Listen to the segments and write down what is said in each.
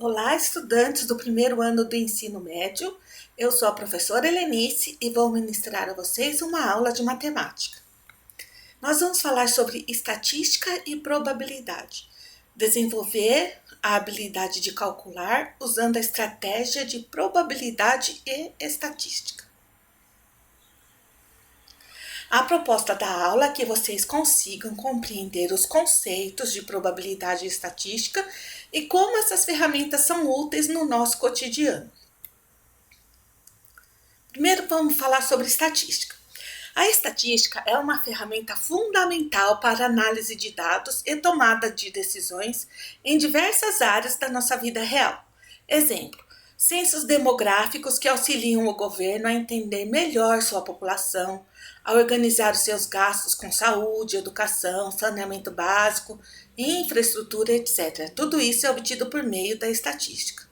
Olá, estudantes do primeiro ano do ensino médio. Eu sou a professora Helenice e vou ministrar a vocês uma aula de matemática. Nós vamos falar sobre estatística e probabilidade. Desenvolver a habilidade de calcular usando a estratégia de probabilidade e estatística. A proposta da aula é que vocês consigam compreender os conceitos de probabilidade e estatística e como essas ferramentas são úteis no nosso cotidiano. Primeiro vamos falar sobre estatística. A estatística é uma ferramenta fundamental para análise de dados e tomada de decisões em diversas áreas da nossa vida real. Exemplo, censos demográficos que auxiliam o governo a entender melhor sua população, a organizar os seus gastos com saúde, educação, saneamento básico, infraestrutura, etc. Tudo isso é obtido por meio da estatística.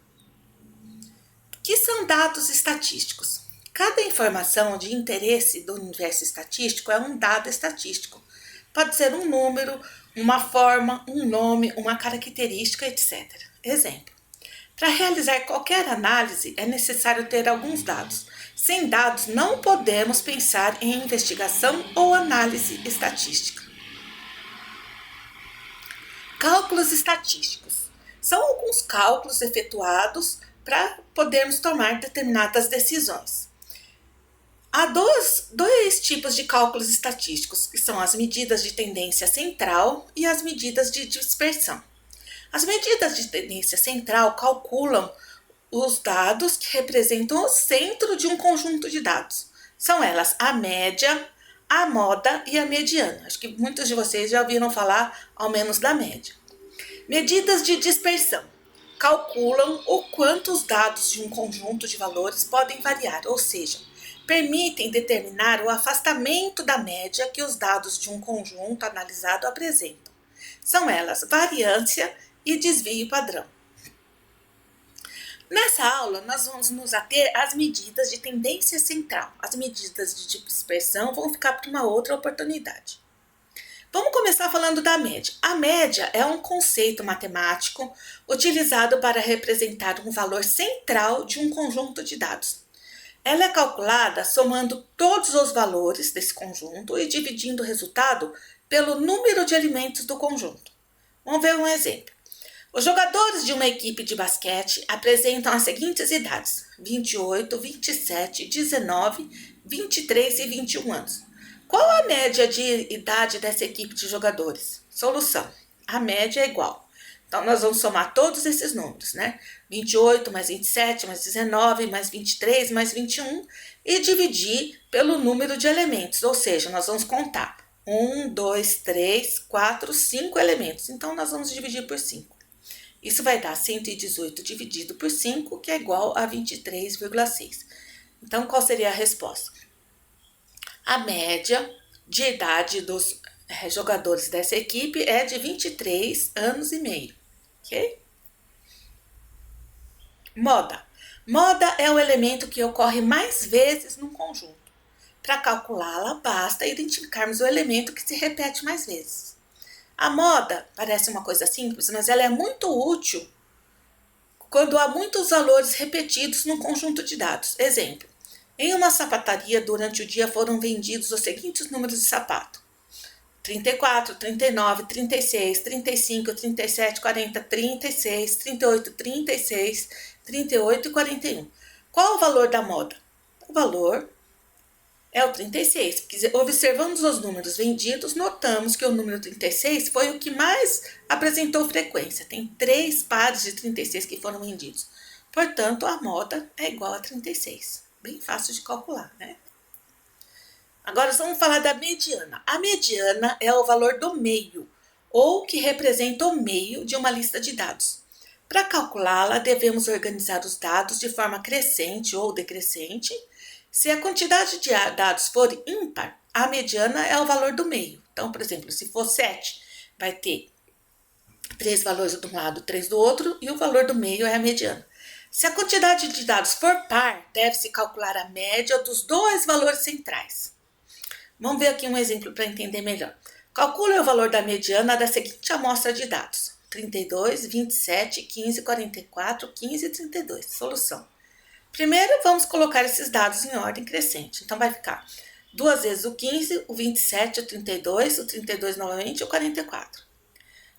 O que são dados estatísticos? Cada informação de interesse do universo estatístico é um dado estatístico. Pode ser um número, uma forma, um nome, uma característica, etc. Exemplo. Para realizar qualquer análise é necessário ter alguns dados. Sem dados não podemos pensar em investigação ou análise estatística. Cálculos estatísticos. São alguns cálculos efetuados para podermos tomar determinadas decisões. Há dois tipos de cálculos estatísticos, que são as medidas de tendência central e as medidas de dispersão. As medidas de tendência central calculam os dados que representam o centro de um conjunto de dados. São elas a média, a moda e a mediana. Acho que muitos de vocês já ouviram falar ao menos da média. Medidas de dispersão calculam o quanto os dados de um conjunto de valores podem variar, ou seja, permitem determinar o afastamento da média que os dados de um conjunto analisado apresentam. São elas variância e desvio padrão. Nessa aula, nós vamos nos ater às medidas de tendência central. As medidas de dispersão vão ficar para uma outra oportunidade. Vamos começar falando da média. A média é um conceito matemático utilizado para representar um valor central de um conjunto de dados. Ela é calculada somando todos os valores desse conjunto e dividindo o resultado pelo número de elementos do conjunto. Vamos ver um exemplo. Os jogadores de uma equipe de basquete apresentam as seguintes idades: 28, 27, 19, 23 e 21 anos. Qual a média de idade dessa equipe de jogadores? Solução: a média é igual. Então, nós vamos somar todos esses números, né? 28 mais 27 mais 19 mais 23 mais 21 e dividir pelo número de elementos, ou seja, nós vamos contar 1, 2, 3, 4, 5 elementos. Então, nós vamos dividir por 5. Isso vai dar 118 dividido por 5, que é igual a 23,6. Então, qual seria a resposta? A média de idade dos jogadores dessa equipe é de 23 anos e meio. Ok? Moda. Moda é o elemento que ocorre mais vezes num conjunto. Para calculá-la, basta identificarmos o elemento que se repete mais vezes. A moda parece uma coisa simples, mas ela é muito útil quando há muitos valores repetidos num conjunto de dados. Exemplo, em uma sapataria durante o dia foram vendidos os seguintes números de sapato: 34, 39, 36, 35, 37, 40, 36, 38, 36, 38 e 41. Qual o valor da moda? O valor é o 36. Observando os números vendidos, notamos que o número 36 foi o que mais apresentou frequência. Tem 3 pares de 36 que foram vendidos. Portanto, a moda é igual a 36. Bem fácil de calcular, né? Agora vamos falar da mediana. A mediana é o valor do meio, ou que representa o meio de uma lista de dados. Para calculá-la, devemos organizar os dados de forma crescente ou decrescente. Se a quantidade de dados for ímpar, a mediana é o valor do meio. Então, por exemplo, se for 7, vai ter 3 valores de um lado, 3 do outro, e o valor do meio é a mediana. Se a quantidade de dados for par, deve-se calcular a média dos 2 valores centrais. Vamos ver aqui um exemplo para entender melhor. Calcule o valor da mediana da seguinte amostra de dados: 32, 27, 15, 44, 15 e 32. Solução. Primeiro, vamos colocar esses dados em ordem crescente. Então, vai ficar 2 vezes o 15, o 27, o 32 novamente e o 44.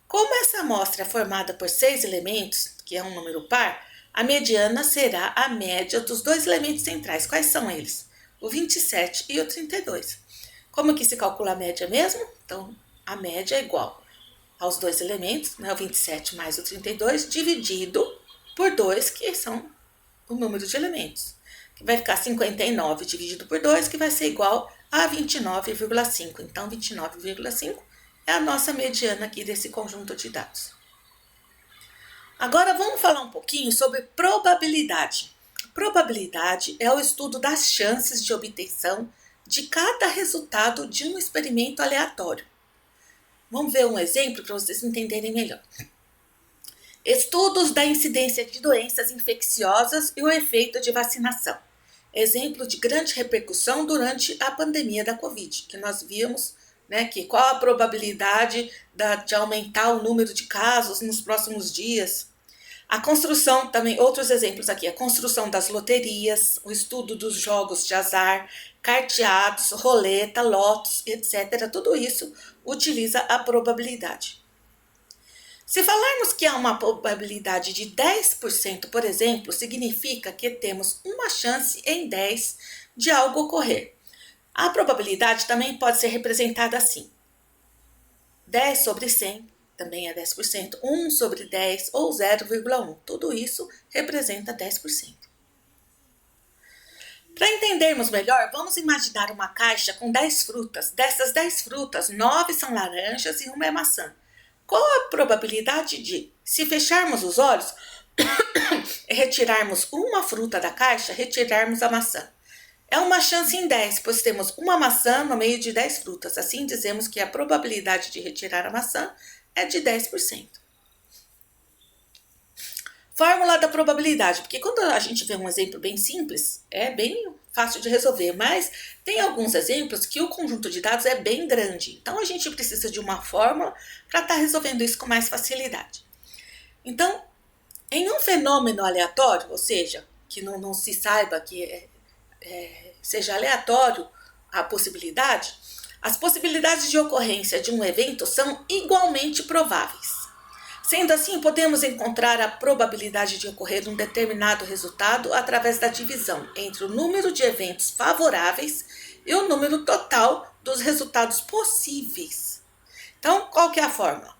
Como essa amostra é formada por 6 elementos, que é um número par, a mediana será a média dos dois elementos centrais. Quais são eles? O 27 e o 32. Como que se calcula a média mesmo? Então, a média é igual aos dois elementos, né, o 27 mais o 32, dividido por 2, que são o número de elementos. Que vai ficar 59 dividido por 2, que vai ser igual a 29,5. Então, 29,5 é a nossa mediana aqui desse conjunto de dados. Agora, vamos falar um pouquinho sobre probabilidade. Probabilidade é o estudo das chances de obtenção de cada resultado de um experimento aleatório. Vamos ver um exemplo para vocês entenderem melhor. Estudos da incidência de doenças infecciosas e o efeito de vacinação. Exemplo de grande repercussão durante a pandemia da Covid, que nós vimos, né, que qual a probabilidade de aumentar o número de casos nos próximos dias. A construção, também outros exemplos aqui, a construção das loterias, o estudo dos jogos de azar, carteados, roleta, lotos, etc. Tudo isso utiliza a probabilidade. Se falarmos que há uma probabilidade de 10%, por exemplo, significa que temos uma chance em 10 de algo ocorrer. A probabilidade também pode ser representada assim. 10 sobre 100 também é 10%, 1 sobre 10 ou 0,1. Tudo isso representa 10%. Para entendermos melhor, vamos imaginar uma caixa com 10 frutas. Dessas 10 frutas, 9 são laranjas e 1 é maçã. Qual a probabilidade de, se fecharmos os olhos e retirarmos uma fruta da caixa, retirarmos a maçã? É uma chance em 10, pois temos uma maçã no meio de 10 frutas. Assim, dizemos que a probabilidade de retirar a maçã é de 10%. Fórmula da probabilidade, porque quando a gente vê um exemplo bem simples, é bem fácil de resolver, mas tem alguns exemplos que o conjunto de dados é bem grande. Então, a gente precisa de uma fórmula para estar resolvendo isso com mais facilidade. Então, em um fenômeno aleatório, ou seja, que não se saiba que seja aleatório a possibilidade, as possibilidades de ocorrência de um evento são igualmente prováveis. Sendo assim, podemos encontrar a probabilidade de ocorrer um determinado resultado através da divisão entre o número de eventos favoráveis e o número total dos resultados possíveis. Então, qual que é a fórmula?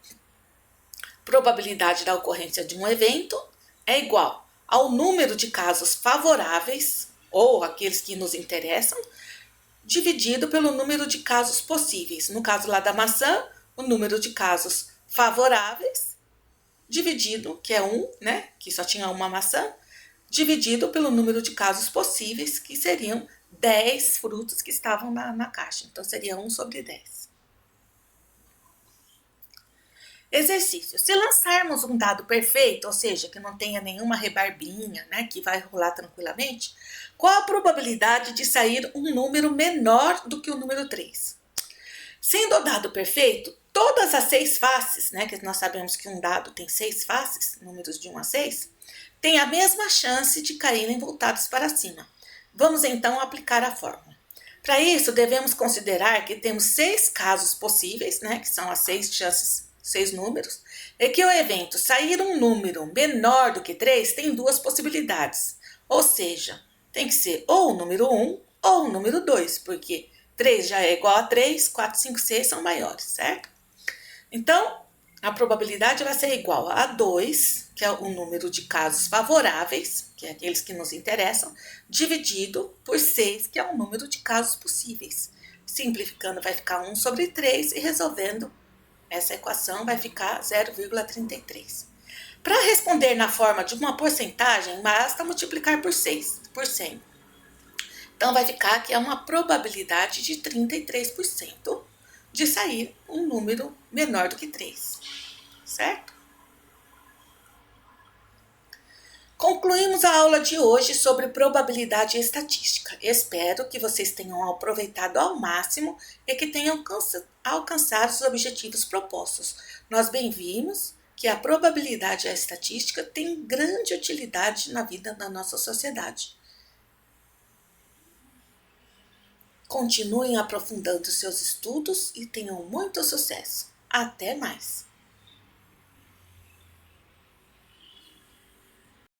Probabilidade da ocorrência de um evento é igual ao número de casos favoráveis, ou aqueles que nos interessam, dividido pelo número de casos possíveis. No caso lá da maçã, o número de casos favoráveis, dividido, que é 1, né, que só tinha uma maçã, dividido pelo número de casos possíveis, que seriam 10 frutos que estavam na caixa. Então, seria 1 sobre 10. Exercício. Se lançarmos um dado perfeito, ou seja, que não tenha nenhuma rebarbinha, né, que vai rolar tranquilamente, qual a probabilidade de sair um número menor do que o número 3? Sendo o dado perfeito, todas as 6 faces, né, que nós sabemos que um dado tem 6 faces, números de 1 a 6, têm a mesma chance de caírem voltados para cima. Vamos então aplicar a fórmula. Para isso, devemos considerar que temos 6 casos possíveis, né, que são as 6 chances, 6 números, e que o evento sair um número menor do que 3 tem 2 possibilidades. Ou seja, tem que ser ou o número 1 ou o número 2, porque 3 já é igual a 3, 4, 5, 6 são maiores, certo? Então, a probabilidade vai ser igual a 2, que é o número de casos favoráveis, que é aqueles que nos interessam, dividido por 6, que é o número de casos possíveis. Simplificando, vai ficar 1 sobre 3 e resolvendo essa equação vai ficar 0,33. Para responder na forma de uma porcentagem, basta multiplicar por 6, por 100. Então, vai ficar que é uma probabilidade de 33% de sair um número menor do que 3, certo? Concluímos a aula de hoje sobre probabilidade e estatística. Espero que vocês tenham aproveitado ao máximo e que tenham alcançado os objetivos propostos. Nós bem vimos que a probabilidade e a estatística têm grande utilidade na vida da nossa sociedade. Continuem aprofundando seus estudos e tenham muito sucesso. Até mais!